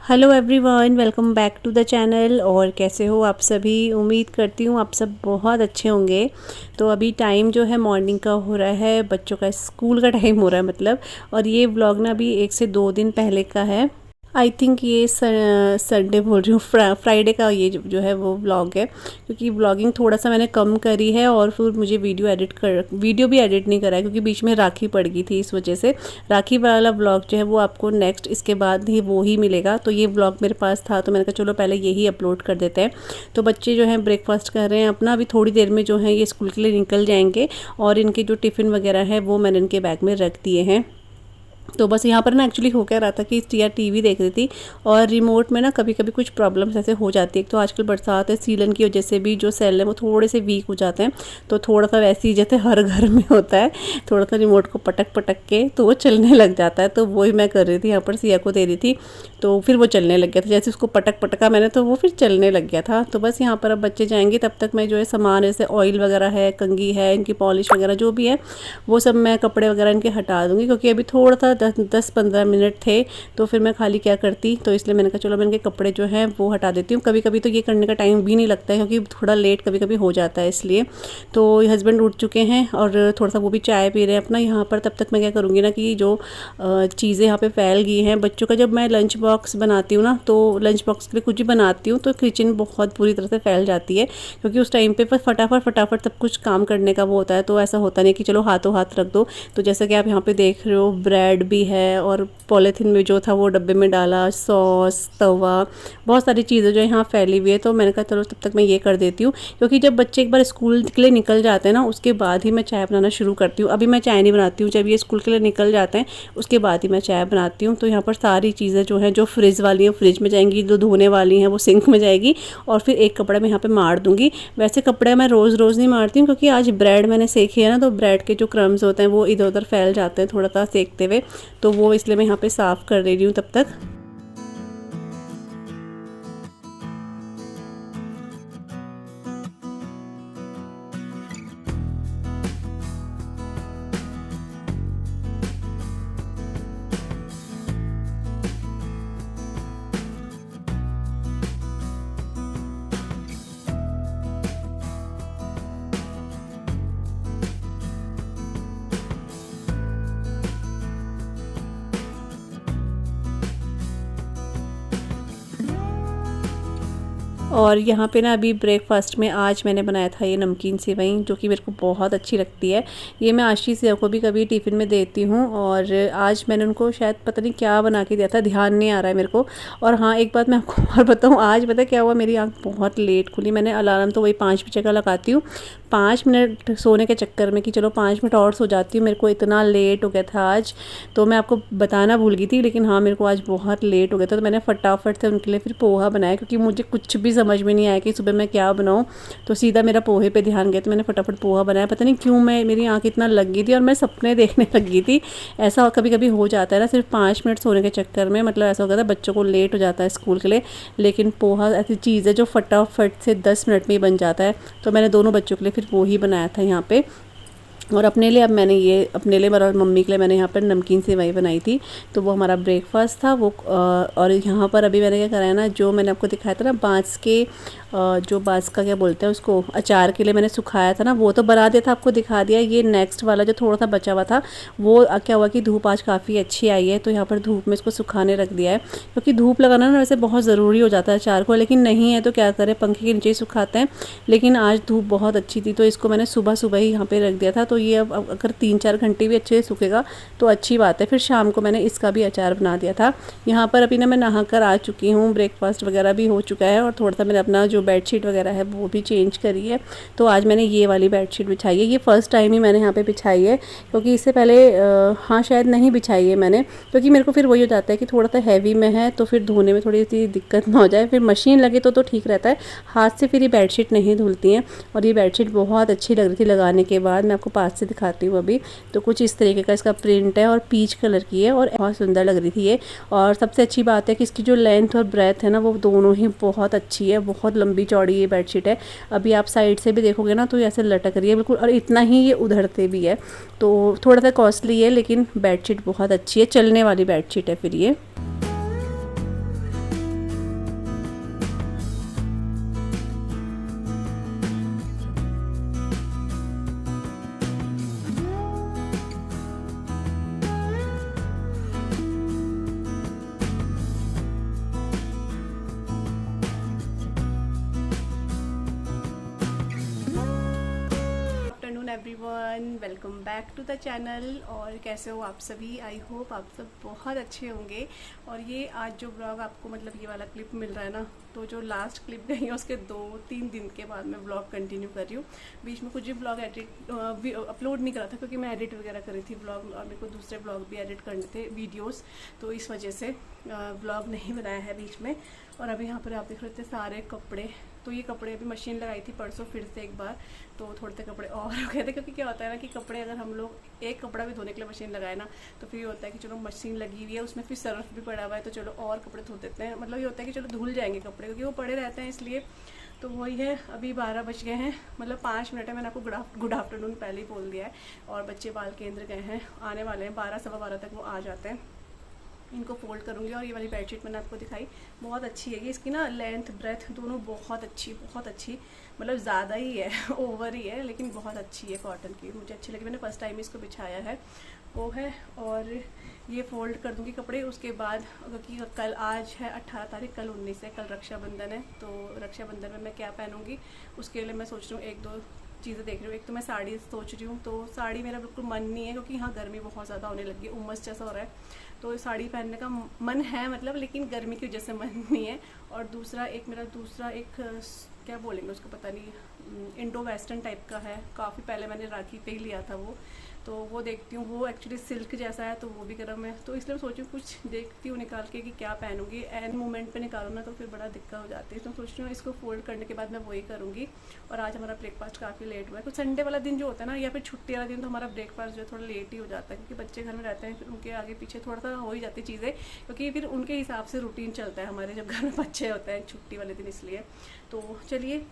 Hello everyone, welcome back to the channel. और कैसे हो आप सभी? उम्मीद करती हूँ आप सब बहुत अच्छे होंगे। तो अभी टाइम जो है मॉर्निंग का हो रहा है, बच्चों का स्कूल का टाइम हो रहा है मतलब। और ये व्लॉग ना अभी 1 से 2 दिन पहले का है। आई थिंक ये संडे बोल रही हूँ, फ्राइडे का ये जो है वो व्लॉग है। क्योंकि व्लॉगिंग थोड़ा सा मैंने कम करी है और फिर मुझे वीडियो भी एडिट नहीं करा है, क्योंकि बीच में राखी पड़ गई थी। इस वजह से राखी वाला व्लॉग जो है वो आपको नेक्स्ट इसके बाद ही वो ही मिलेगा। तो ये व्लॉग मेरे पास था तो मैंने कहा चलो पहले यही अपलोड कर देते हैं। तो बच्चे जो हैं ब्रेकफास्ट कर रहे हैं अपना। अभी थोड़ी देर में जो है ये स्कूल के लिए निकल जाएंगे और इनके जो टिफ़िन वगैरह है वो मैंने इनके बैग में रख दिए हैं। तो बस यहाँ पर ना एक्चुअली हो क्या रहा था कि टिया टीवी देख रही थी और रिमोट में ना कभी कभी कुछ प्रॉब्लम्स ऐसे हो जाती है। एक तो आजकल बरसात है, सीलन की वजह से भी जो सेल है वो थोड़े से वीक हो जाते हैं। तो थोड़ा सा वैसे ही जैसे हर घर में होता है, थोड़ा सा रिमोट को पटक पटक के तो वो चलने लग जाता है। तो वही मैं कर रही थी, यहाँ पर सिया को दे रही थी तो फिर वो चलने लग गया था। जैसे उसको पटक पटका मैंने तो वो फिर चलने लग गया था। तो बस यहाँ पर अब बच्चे जाएंगे, तब तक मैं जो है सामान जैसे ऑयल वगैरह है, कंघी है, इनकी पॉलिश वगैरह जो भी है वो सब मैं कपड़े वगैरह इनके हटा दूँगी। क्योंकि अभी थोड़ा सा 10-15 मिनट थे तो फिर मैं खाली क्या करती, तो इसलिए मैंने कहा चलो मैं इनके कपड़े जो हैं वो हटा देती हूँ। कभी कभी तो ये करने का टाइम भी नहीं लगता है, क्योंकि थोड़ा लेट कभी कभी हो जाता है इसलिए। तो हस्बैंड उठ चुके हैं और थोड़ा सा वो भी चाय पी रहे हैं अपना यहाँ पर। तब तक मैं क्या करूँगी ना कि जो चीज़ें यहाँ पे फैल गई हैं बच्चों का, जब मैं लंच बॉक्स बनाती हूँ ना तो लंच बॉक्स के लिए कुछ भी बनाती हूँ तो किचन बहुत बुरी तरह से फैल जाती है। क्योंकि उस टाइम पे फटाफट सब कुछ काम करने का वो होता है। तो ऐसा होता नहीं कि चलो हाथों हाथ रख दो। तो जैसा कि आप यहाँ पे देख रहे हो ब्रेड भी है और पॉलीथीन में जो था वो डब्बे में डाला, सॉस, तवा, बहुत सारी चीज़ें जो यहाँ फैली हुई है। तो मैंने कहा चलो तब तक मैं ये कर देती हूँ। क्योंकि जब बच्चे एक बार स्कूल के लिए निकल जाते हैं ना उसके बाद ही मैं चाय बनाना शुरू करती हूँ। अभी मैं चाय नहीं बनाती हूँ, जब ये स्कूल के लिए निकल जाते हैं उसके बाद ही मैं चाय बनाती हूँ। तो यहाँ पर सारी चीज़ें जो हैं जो फ्रिज वाली हैं फ्रिज में जाएंगी, जो धोने वाली हैं वो सिंक में जाएगी और फिर एक कपड़ा मैं यहाँ पर मार दूँगी। वैसे कपड़े मैं रोज़ नहीं मारती हूँ, क्योंकि आज ब्रेड मैंने सेकी है ना, तो ब्रेड के जो क्रम्स होते हैं वो इधर उधर फैल जाते हैं थोड़ा सा सेकते हुए। तो वो इसलिए मैं यहाँ पे साफ़ कर दे रही हूँ तब तक। और यहाँ पे ना अभी ब्रेकफास्ट में आज मैंने बनाया था ये नमकीन सेवई, जो कि मेरे को बहुत अच्छी लगती है। ये मैं आशीष सिया को भी कभी टिफ़िन में देती हूँ और आज मैंने उनको शायद पता नहीं क्या बना के दिया था, ध्यान नहीं आ रहा है मेरे को। और हाँ, एक बात मैं आपको और बताऊँ, आज पता क्या हुआ, मेरी आँख बहुत लेट खुली। मैंने अलार्म तो वही 5 बजे का लगाती हूँ, 5 मिनट सोने के चक्कर में कि चलो 5 मिनट और सो जाती हूँ, मेरे को इतना लेट हो गया था आज। तो मैं आपको बताना भूल गई थी, लेकिन हाँ मेरे को आज बहुत लेट हो गया था। तो मैंने फटाफट से उनके लिए फिर पोहा बनाया, क्योंकि मुझे कुछ भी समझ में नहीं आया कि सुबह मैं क्या बनाऊँ। तो सीधा मेरा पोहे पे ध्यान गया, तो मैंने फटाफट पोहा बनाया। पता नहीं क्यों मेरी आँख इतना लग गई थी और मैं सपने देखने लग गई थी। ऐसा कभी कभी हो जाता है ना, सिर्फ 5 मिनट सोने के चक्कर में। मतलब ऐसा हो गया था, बच्चों को लेट हो जाता है स्कूल के लिए, लेकिन पोहा ऐसी चीज़ है जो फटाफट से 10 मिनट में ही बन जाता है। तो मैंने दोनों बच्चों के लिए फिर वो ही बनाया था यहाँ पे। और अपने लिए अब मैंने ये अपने लिए और मम्मी के लिए मैंने यहाँ पर नमकीन सेवई बनाई थी। तो वो हमारा ब्रेकफास्ट था वो। और यहाँ पर अभी मैंने क्या करा है ना, जो मैंने आपको दिखाया था ना बांस के, जो बांस का क्या बोलते हैं उसको, अचार के लिए मैंने सुखाया था ना, वो तो बना दिया था, आपको दिखा दिया। ये नेक्स्ट वाला जो थोड़ा सा बचा हुआ था वो क्या हुआ कि धूप आज काफ़ी अच्छी आई है, तो यहाँ पर धूप में इसको सुखाने रख दिया है। क्योंकि धूप लगाना ना वैसे बहुत ज़रूरी हो जाता है अचार को, लेकिन नहीं है तो क्या करें, पंखे के नीचे ही सुखाते हैं। लेकिन आज धूप बहुत अच्छी थी तो इसको मैंने सुबह ही यहाँ पर रख दिया था। तो ये अब अगर 3-4 घंटे भी अच्छे से सूखेगा तो अच्छी बात है। फिर शाम को मैंने इसका भी अचार बना दिया था। यहाँ पर अभी ना मैं नहा कर आ चुकी हूँ, ब्रेकफास्ट वगैरह भी हो चुका है और थोड़ा सा मैंने अपना जो बेडशीट वगैरह है वो भी चेंज करी है। तो आज मैंने ये वाली बेडशीट बिछाई है। ये फ़र्स्ट टाइम ही मैंने यहाँ पे बिछाई है, क्योंकि इससे पहले हाँ शायद नहीं बिछाई है मैंने, क्योंकि मेरे को फिर वही हो जाता है कि थोड़ा सा हैवी में है तो फिर धोने में थोड़ी सी दिक्कत ना हो जाए। फिर मशीन लगे तो ठीक रहता है, हाथ से फिर ये बेडशीट नहीं धुलती हैं। और ये बेडशीट बहुत अच्छी लग रही थी लगाने के बाद। मैं आपको पास से दिखाती हूँ अभी। तो कुछ इस तरीके का इसका प्रिंट है और पीच कलर की है और बहुत सुंदर लग रही थी ये। और सबसे अच्छी बात है कि इसकी जो लेंथ और ब्रेथ है ना वो दोनों ही बहुत अच्छी है, बहुत लंबी चौड़ी ये बेडशीट है। अभी आप साइड से भी देखोगे ना तो ये ऐसे लटक रही है बिल्कुल, और इतना ही ये उधड़ते भी है। तो थोड़ा सा कॉस्टली है लेकिन बेडशीट बहुत अच्छी है, चलने वाली बेडशीट है फिर ये। Everyone, welcome back to the channel. और कैसे हो आप सभी? आई होप आप सब बहुत अच्छे होंगे। और ये आज जो ब्लॉग आपको मतलब ये वाला क्लिप मिल रहा है ना, तो जो लास्ट क्लिप गई है उसके 2-3 दिन के बाद मैं ब्लॉग कंटिन्यू कर रही हूँ। बीच में कुछ भी ब्लॉग अपलोड नहीं करा था क्योंकि मैं एडिट वगैरह कर रही थी ब्लॉग, और मेरे को दूसरे ब्लॉग भी एडिट करने थे वीडियोस, तो इस वजह से ब्लॉग नहीं बनाया है बीच में। और अभी यहाँ पर आप देख रहे थे सारे कपड़े, तो ये कपड़े अभी मशीन लगाई थी परसों फिर से एक बार, तो थोड़े से कपड़े और हो गए थे। क्योंकि क्या होता है ना कि कपड़े अगर हम लोग एक कपड़ा भी धोने के लिए मशीन लगाए ना, तो फिर ये होता है कि चलो मशीन लगी हुई है उसमें फिर सर्फ भी पड़ा हुआ है तो चलो और कपड़े धो देते हैं। मतलब ये होता है कि चलो धुल जाएंगे कपड़े, क्योंकि वो पड़े रहते हैं इसलिए। तो वही है, अभी 12 बज गए हैं, मतलब 5 मिनट है। मैंने आपको गुड आफ्टरनून पहले ही बोल दिया है। और बच्चे बाल केंद्र गए हैं, आने वाले हैं 12-12:15 तक वो आ जाते हैं। इनको फोल्ड करूँगी। और ये वाली बेडशीट मैंने आपको दिखाई, बहुत अच्छी है ये। इसकी ना लेंथ ब्रेथ दोनों बहुत अच्छी, मतलब ज़्यादा ही है ओवर ही है, लेकिन बहुत अच्छी है कॉटन की, मुझे अच्छी लगी। मैंने फर्स्ट टाइम इसको बिछाया है वो है। और ये फोल्ड कर दूँगी कपड़े उसके बाद, क्योंकि कल आज है 18 तारीख, कल 19 है, कल रक्षाबंधन है। तो रक्षाबंधन में मैं क्या पहनूँगी उसके लिए मैं सोच रही हूँ 1-2 चीज़ें देख रही हूँ। एक तो मैं साड़ी सोच रही हूँ, तो साड़ी मेरा बिल्कुल मन नहीं है क्योंकि यहाँ गर्मी बहुत ज़्यादा होने लगी है, उमस जैसा हो रहा है। तो साड़ी पहनने का मन है मतलब, लेकिन गर्मी की वजह से मन नहीं है। और दूसरा एक क्या बोलेंगे उसको पता नहीं, इंडो वेस्टर्न टाइप का है, काफ़ी पहले मैंने राखी पे ही लिया था वो, तो वो देखती हूँ। वो एक्चुअली सिल्क जैसा है तो वो भी गर्म है, तो इसलिए सोच रही हूँ कुछ देखती हूँ निकाल के कि क्या पहनूंगी। एंड मोमेंट पे निकालो ना तो फिर बड़ा दिक्कत हो जाती है, तो सोच रही हूँ इसको फोल्ड करने के बाद मैं वही करूँगी। और आज हमारा ब्रेकफास्ट काफ़ी लेट हुआ है, कुछ संडे वाला दिन जो होता है ना या फिर छुट्टी वाला दिन, तो हमारा ब्रेकफास्ट जो है थोड़ा लेट ही हो जाता है, क्योंकि बच्चे घर में रहते हैं, फिर उनके आगे पीछे थोड़ा सा हो ही जाती चीज़ें, क्योंकि फिर उनके हिसाब से रूटीन चलता है हमारे जब घर में बच्चे होते हैं छुट्टी वाले दिन, इसलिए। तो चलिए,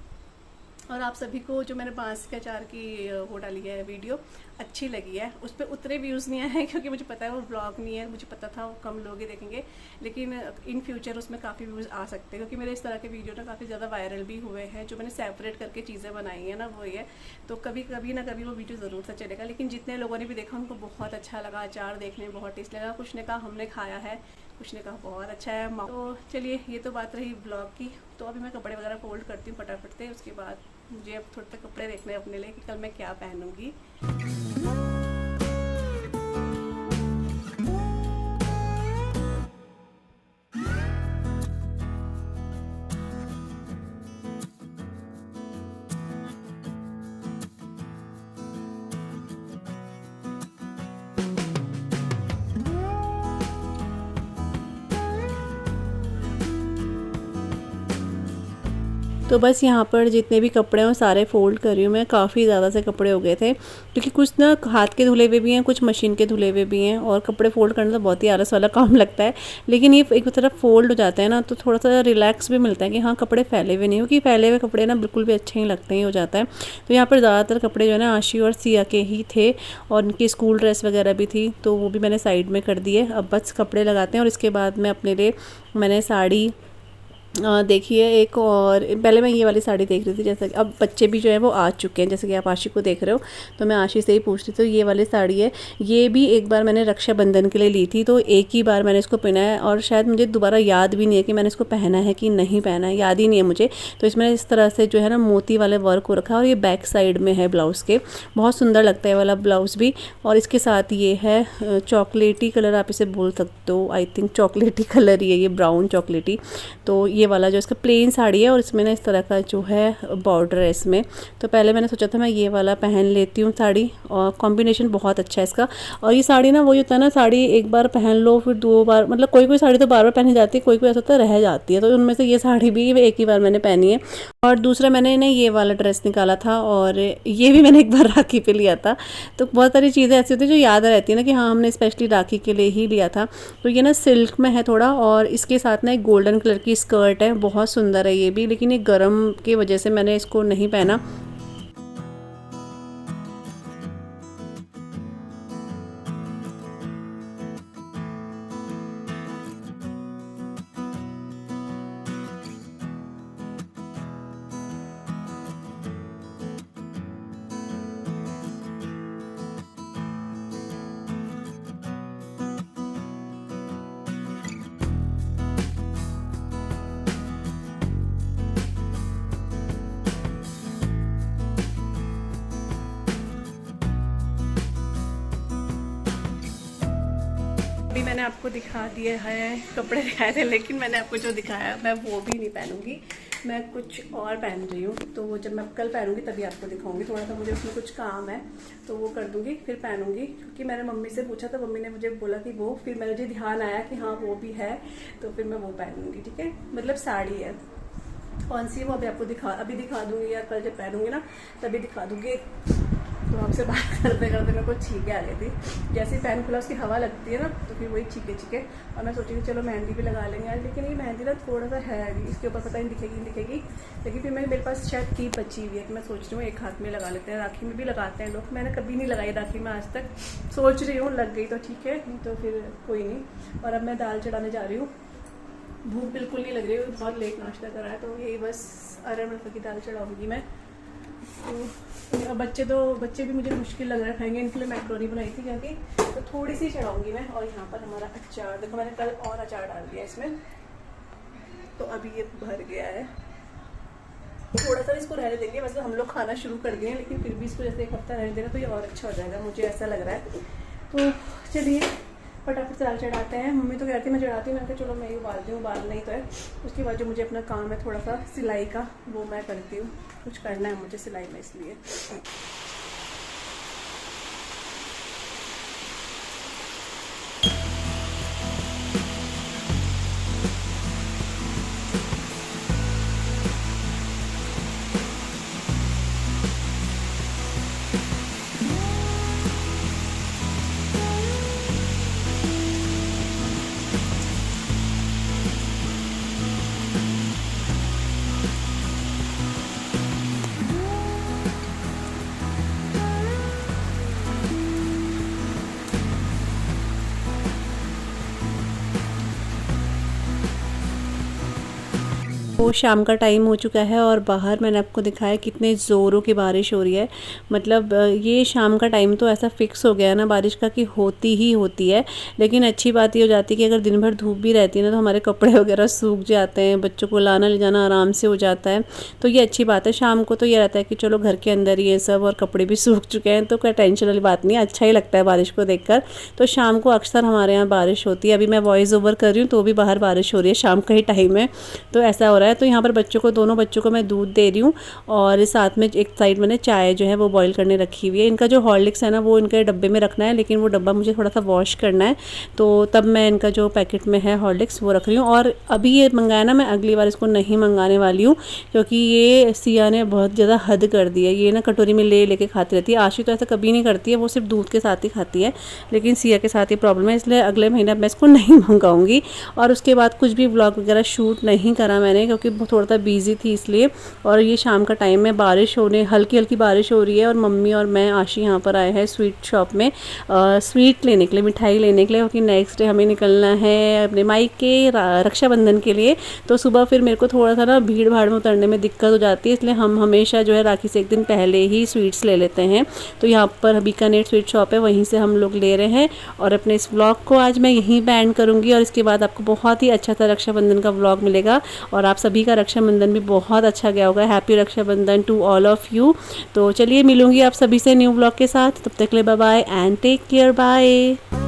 और आप सभी को जो मैंने बांस के अचार की वो डाली है वीडियो अच्छी लगी है, उस पर उतने व्यूज़ नहीं आए हैं क्योंकि मुझे पता है वो ब्लॉग नहीं है, मुझे पता था वो कम लोग ही देखेंगे, लेकिन इन फ्यूचर उसमें काफ़ी व्यूज़ आ सकते हैं, क्योंकि मेरे इस तरह के वीडियो ना काफ़ी ज़्यादा वायरल भी हुए हैं। जो मैंने सेपरेट करके चीज़ें बनाई हैं ना वो ये, तो कभी ना कभी वो वीडियो ज़रूर से चलेगा। लेकिन जितने लोगों ने भी देखा उनको बहुत अच्छा लगा, अचार देखने में बहुत टेस्ट लगा। कुछ ने कहा हमने खाया है, कुछ ने कहा बहुत अच्छा है। तो चलिए, ये तो बात रही ब्लॉग की। तो अभी मैं कपड़े वगैरह फोल्ड करती हूँ फटाफट से, उसके बाद मुझे अब थोड़े से कपड़े देखने अपने लिए कि कल मैं क्या पहनूंगी। तो बस यहाँ पर जितने भी कपड़े हैं सारे फ़ोल्ड कर रही हूँ मैं। काफ़ी ज़्यादा से कपड़े हो गए थे, क्योंकि कुछ ना हाथ के धुले हुए भी हैं, कुछ मशीन के धुले हुए भी हैं। और कपड़े फ़ोल्ड करना तो बहुत ही आलस वाला काम लगता है, लेकिन ये एक तरफ फ़ोल्ड हो जाता है ना तो थोड़ा सा रिलैक्स भी मिलता है कि हाँ कपड़े फैले हुए नहीं, क्योंकि फैले हुए कपड़े ना बिल्कुल भी अच्छे नहीं लगते ही हो जाता है। तो यहाँ पर ज़्यादातर कपड़े जो है ना आशी और सिया के ही थे, और उनकी स्कूल ड्रेस वगैरह भी थी, तो वो भी मैंने साइड में कर दिए। अब बस कपड़े लगाते हैं और इसके बाद मैं अपने लिए मैंने साड़ी देखिए एक और, पहले मैं ये वाली साड़ी देख रही थी, जैसे कि अब बच्चे भी जो है वो आ चुके हैं, जैसे कि आप आशी को देख रहे हो, तो मैं आशी से ही पूछ रही थी। तो ये वाली साड़ी है, ये भी एक बार मैंने रक्षाबंधन के लिए ली थी, तो एक ही बार मैंने इसको पहना है और शायद मुझे दोबारा याद भी नहीं है कि मैंने इसको पहना है कि नहीं पहना है, याद ही नहीं है मुझे। तो इसमें इस तरह से जो है ना मोती वाले वर्क हो रखा है और ये बैक साइड में है ब्लाउज़ के, बहुत सुंदर लगता है वाला ब्लाउज़ भी। और इसके साथ ये है चॉकलेटी कलर, आप इसे बोल सकते हो, आई थिंक चॉकलेटी कलर ही है ये, ब्राउन चॉकलेटी। तो ये वाला जो इसका प्लेन साड़ी है और इसमें ना इस तरह का जो है बॉर्डर है इसमें। तो पहले मैंने सोचा था मैं ये वाला पहन लेती हूँ साड़ी, और कॉम्बिनेशन बहुत अच्छा है इसका। और ये साड़ी ना वो होता है ना, साड़ी एक बार पहन लो फिर दो बार, मतलब कोई कोई साड़ी तो बार बार पहनी जाती है, कोई कोई ऐसा होता है रह जाती है, तो उनमें से ये साड़ी भी एक ही बार मैंने पहनी है। और दूसरा मैंने ना ये वाला ड्रेस निकाला था, और ये भी मैंने एक बार राखी पे लिया था। तो बहुत सारी चीज़ें ऐसी होती है जो याद रहती है ना कि हाँ हमने स्पेशली राखी के लिए ही लिया था। तो ये ना सिल्क में है थोड़ा, और इसके साथ ना एक गोल्डन कलर की स्कर्ट है, बहुत सुंदर है ये भी, लेकिन ये गर्म की वजह से मैंने इसको नहीं पहना। अभी मैंने आपको दिखा दिए हैं, कपड़े दिखाए थे, लेकिन मैंने आपको जो दिखाया मैं वो भी नहीं पहनूंगी, मैं कुछ और पहन रही हूँ। तो वो जब मैं कल पहनूंगी तभी आपको दिखाऊंगी, थोड़ा सा मुझे उसमें कुछ काम है तो वो कर दूंगी फिर पहनूंगी। क्योंकि मैंने मम्मी से पूछा था, मम्मी ने मुझे बोला कि वो, फिर मुझे ध्यान आया कि हाँ वो भी है, तो फिर मैं वो पहनूंगी। ठीक है, मतलब साड़ी है, कौन सी वो अभी आपको अभी दिखा दूंगी, या कल जब पहनूंगी ना तभी दिखा दूंगी। तो आपसे बात करते करते मेरे को छींके आ गई थी, जैसे ही फैन खुला उसकी हवा लगती है ना तो फिर वही छींके। और मैं सोची कि चलो मेहंदी भी लगा लेंगे आज, लेकिन ये मेहंदी ना थोड़ा सा है अभी, इसके ऊपर पता नहीं दिखेगी। लेकिन फिर मेरे पास शायद कीप बची हुई है, तो मैं सोच रही हूँ एक हाथ में लगा लेते हैं, राखी में भी लगाते हैं लोग, मैंने कभी नहीं लगाई राखी में आज तक, सोच रही हूँ लग गई तो ठीक है, नहीं तो फिर कोई नहीं। और अब मैं दाल चढ़ाने जा रही हूँ, भूख बिल्कुल नहीं लग रही है, बहुत लेट नाश्ता करा है, तो यही बस अरहर मटर की दाल चढ़ाऊंगी मैं। तो बच्चे भी मुझे मुश्किल लग रहा है खाएंगे, इनके लिए मैक्रोनी बनाई थी क्योंकि, तो थोड़ी सी चढ़ाऊंगी मैं। और यहाँ पर हमारा अचार देखो, मैंने कल और अचार डाल दिया इसमें, तो अभी ये भर गया है। थोड़ा सा इसको रहने देंगे, वैसे हम लोग खाना शुरू कर दिए, लेकिन फिर भी इसको जैसे एक हफ्ता रहने देना तो ये और अच्छा हो जाएगा, मुझे ऐसा लग रहा है। तो चलिए फटाफट से दाल चढ़ाते हैं। मम्मी तो कहती मैं चढ़ाती हूँ, मैंने कहा चलो मैं ही उबालती हूँ, उबाल नहीं तो है। उसके बाद जो मुझे अपना काम है थोड़ा सा सिलाई का, वो मैं करती हूँ, कुछ करना है मुझे सिलाई में, इसलिए। तो शाम का टाइम हो चुका है और बाहर मैंने आपको दिखाया कितने ज़ोरों की बारिश हो रही है। मतलब ये शाम का टाइम तो ऐसा फिक्स हो गया है ना बारिश का कि होती ही होती है। लेकिन अच्छी बात ये हो जाती है कि अगर दिन भर धूप भी रहती है ना तो हमारे कपड़े वगैरह सूख जाते हैं, बच्चों को लाना ले जाना आराम से हो जाता है, तो ये अच्छी बात है। शाम को तो ये रहता है कि चलो घर के अंदर ये सब और कपड़े भी सूख चुके हैं, तो कोई टेंशन वाली बात नहीं है, अच्छा ही लगता है बारिश को देखकर। तो शाम को अक्सर हमारे यहाँ बारिश होती है। अभी मैं वॉइस ओवर कर रही हूँ तो भी बाहर बारिश हो रही है, शाम का ही टाइम है, तो ऐसा हो रहा है। तो यहाँ पर दोनों बच्चों को मैं दूध दे रही हूँ और साथ में एक साइड मैंने चाय जो है वो बॉईल करने रखी हुई है। इनका जो हॉर्लिक्स है ना वो इनके डब्बे में रखना है, लेकिन वो डब्बा मुझे थोड़ा सा वॉश करना है, तो तब मैं इनका जो पैकेट में है हॉर्लिक्स वो रख रही हूँ। और अभी ये मंगाया ना, मैं अगली बार इसको नहीं मंगाने वाली हूँ, क्योंकि ये सिया ने बहुत ज़्यादा हद कर दी है। ये ना कटोरी में ले लेके खाती रहती है। आशी तो ऐसा कभी नहीं करती है, वो सिर्फ दूध के साथ ही खाती है, लेकिन सिया के साथ ही प्रॉब्लम है, इसलिए अगले महीने मैं इसको नहीं मंगाऊंगी। और उसके बाद कुछ भी व्लॉग वगैरह शूट नहीं करा मैंने, क्योंकि क्योंकि थोड़ा सा बिजी थी इसलिए। और ये शाम का टाइम है, बारिश होने हल्की हल्की बारिश हो रही है और मम्मी और मैं आशी यहाँ पर आए हैं स्वीट शॉप में स्वीट लेने के लिए, मिठाई लेने के लिए, क्योंकि नेक्स्ट डे हमें निकलना है अपने मायके रक्षाबंधन के लिए। तो सुबह फिर मेरे को थोड़ा सा ना भीड़ भाड़ में उतरने में दिक्कत हो जाती है, इसलिए हम हमेशा जो है राखी से एक दिन पहले ही स्वीट्स ले लेते हैं। तो यहाँ पर बीकानेर स्वीट शॉप है, वहीं से हम लोग ले रहे हैं। और अपने इस व्लॉग को आज मैं यहीं पे एंड करूँगी और इसके बाद आपको बहुत ही अच्छा सा रक्षाबंधन का व्लॉग मिलेगा। और आप सभी का रक्षाबंधन भी बहुत अच्छा गया होगा। Happy Rakshabandhan to all of you. तो चलिए मिलूंगी आप सभी से न्यू व्लॉग के साथ, तब तक के लिए bye bye and take care, bye.